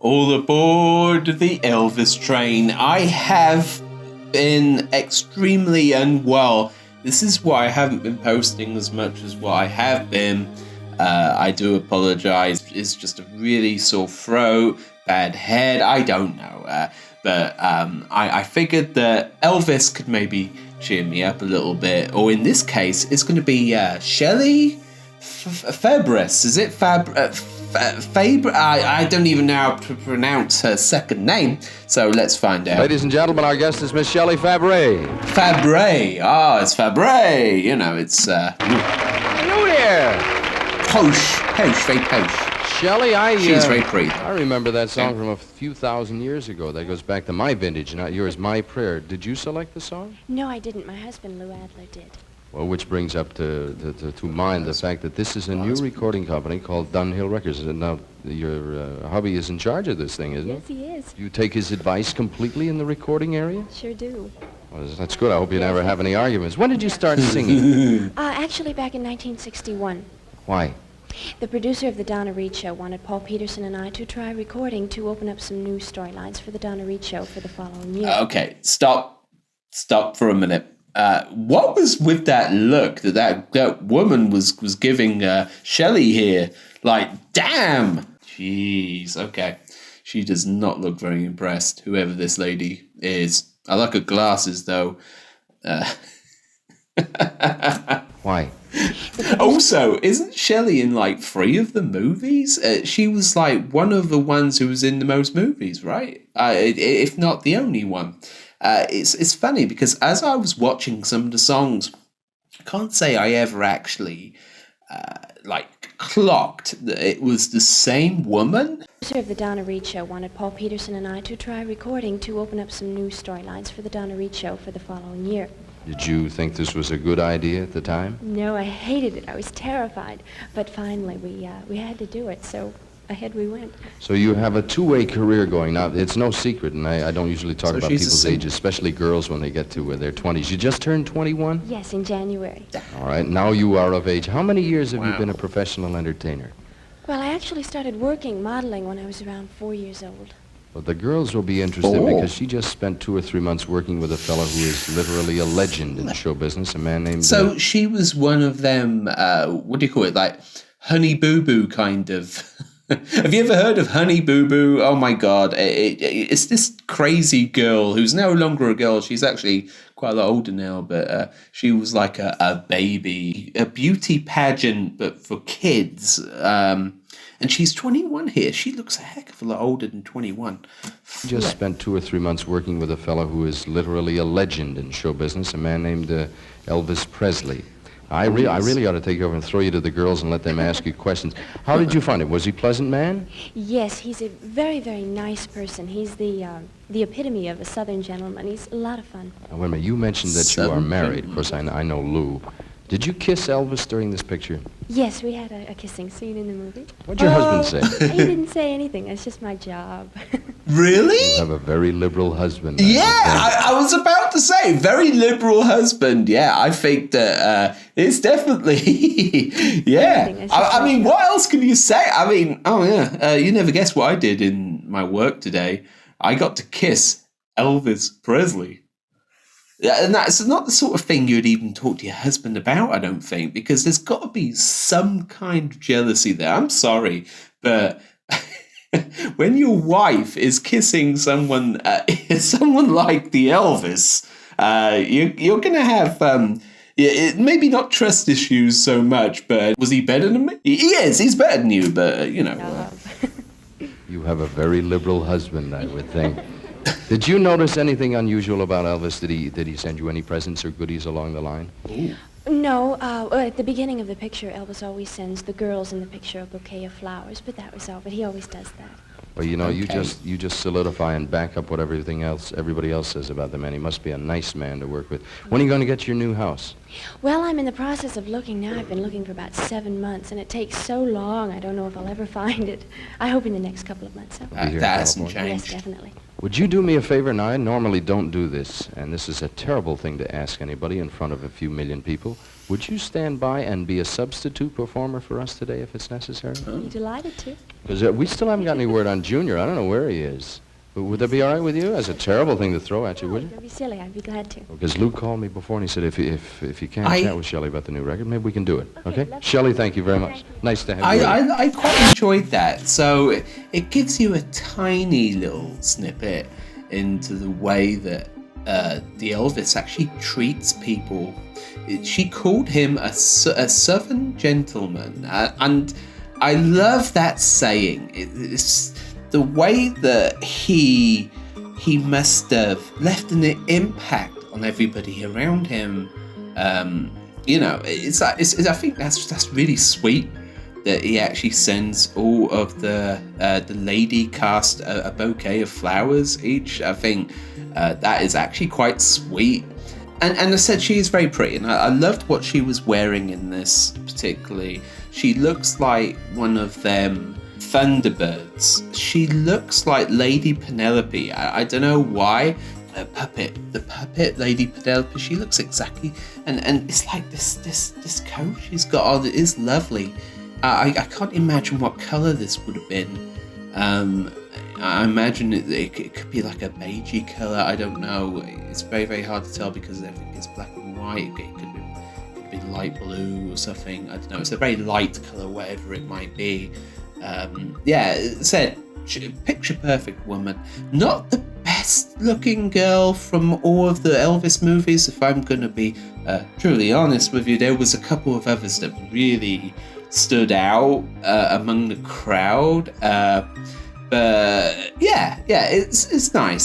All aboard the Elvis train. I have been extremely unwell. This is why I haven't been posting as much as what I have been. I do apologize. It's just a really sore throat, bad head, I don't know. But I figured that Elvis could maybe cheer me up a little bit. Or in this case, it's going to be Shelley Fabares. Is it Fabre? I don't even know how to pronounce her second name, so let's find out. Ladies and gentlemen, our guest is Miss Shelley Fabares. Fabares. It's Fabares. You know, it's... Hello there. Posh, very posh. Shelley, She's very pretty. I remember that song from a few thousand years ago. That goes back to my vintage, not yours, My Prayer. Did you select the song? No, I didn't. My husband, Lou Adler, did. Well, which brings up to mind the fact that this is a new recording company called Dunhill Records. And now your hubby is in charge of this thing, isn't Yes, he is. Do you take his advice completely in the recording area? Sure do. Well, that's good. I hope you never have any arguments. When did you start singing? Actually, back in 1961. Why? The producer of the Donna Reed Show wanted Paul Peterson and I to try recording to open up some new storylines for the Donna Reed Show for the following year. Okay, stop for a minute. What was with that look that woman was giving Shelley here? Like, damn! Jeez, okay. She does not look very impressed, whoever this lady is. I like her glasses, though. Why? Also, isn't Shelley in, like, 3 of the movies? She was, like, one of the ones who was in the most movies, right? If not the only one. It's funny because as I was watching some of the songs, I can't say I ever actually clocked that it was the same woman. The producer of the Donna Reed Show wanted Paul Peterson and I to try recording to open up some new storylines for the Donna Reed Show for the following year. Did you think this was a good idea at the time? No, I hated it. I was terrified. But finally, we had to do it, so ahead we went. So you have a two-way career going. Now, it's no secret, and I don't usually talk about people's ages, especially girls when they get to their 20s. You just turned 21? Yes, in January. All right, now you are of age. How many years have you been a professional entertainer? Well, I actually started working modeling when I was around 4 years old. Well, the girls will be interested because she just spent 2 or 3 months working with a fellow who is literally a legend in show business, a man named... So she was one of them, what do you call it, like Honey Boo Boo kind of... Have you ever heard of Honey Boo Boo? Oh my God, it's this crazy girl who's no longer a girl. She's actually quite a lot older now, but she was like a baby, a beauty pageant, but for kids. And she's 21 here. She looks a heck of a lot older than 21. She just spent 2 or 3 months working with a fellow who is literally a legend in show business, a man named Elvis Presley. I really ought to take over and throw you to the girls and let them ask you questions. How did you find him? Was he a pleasant man? Yes, he's a very, very nice person. He's the epitome of a Southern gentleman. He's a lot of fun. Now, wait a minute. You mentioned that you are married. Of course, I know Lou. Did you kiss Elvis during this picture? Yes, we had a kissing scene in the movie. What'd your husband say? He didn't say anything. That's just my job. Really? You have a very liberal husband. Yeah, I was about to say, very liberal husband. Yeah, I think that it's definitely, yeah. I mean, what else can you say? I mean, you never guess what I did in my work today. I got to kiss Elvis Presley. And that's not the sort of thing you'd even talk to your husband about, I don't think, because there's got to be some kind of jealousy there. I'm sorry, but when your wife is kissing someone like the Elvis, you're going to have maybe not trust issues so much, but was he better than me? He is. He's better than you, but, you know. You have a very liberal husband, I would think. Did you notice anything unusual about Elvis? Did he send you any presents or goodies along the line? Ooh. No, at the beginning of the picture, Elvis always sends the girls in the picture a bouquet of flowers, but that was all. But he always does that. Well, you know, Okay. you just solidify and back up what everybody else says about the man. He must be a nice man to work with. When are you going to get your new house? Well, I'm in the process of looking now. I've been looking for about 7 months, and it takes so long, I don't know if I'll ever find it. I hope in the next couple of months. Be here in That hasn't California. Yes, changed. definitely. Would you do me a favor? Now, I normally don't do this, and this is a terrible thing to ask anybody in front of a few million people. Would you stand by and be a substitute performer for us today if it's necessary? Be delighted to. Because we still haven't got any word on Junior. I don't know where he is. Would that be all right with you? That's a terrible thing to throw at you, would you? Don't be silly. I'd be glad to. Because Luke called me before and he said if you can't chat with Shelley about the new record, maybe we can do it. Okay? Shelley, thank you very much. Nice to have you. I quite enjoyed that. So it gives you a tiny little snippet into the way that the Elvis actually treats people. She called him a southern gentleman, and I love that saying. It's the way that he must have left an impact on everybody around him. I think that's really sweet that he actually sends all of the lady cast a bouquet of flowers each. I think that is actually quite sweet. And I said she is very pretty, and I loved what she was wearing in this particularly. She looks like one of them Thunderbirds. She looks like Lady Penelope. I don't know why. The puppet Lady Penelope. She looks exactly, and it's like this coat she's got on. It is lovely. I can't imagine what color this would have been. I imagine it could be like a beigey color. I don't know. It's very, very hard to tell because everything is black and white. It could be light blue or something. I don't know. It's a very light color, whatever it might be. Said picture perfect woman. Not the best looking girl from all of the Elvis movies. If I'm going to be truly honest with you, there was a couple of others that really stood out among the crowd. But it's nice.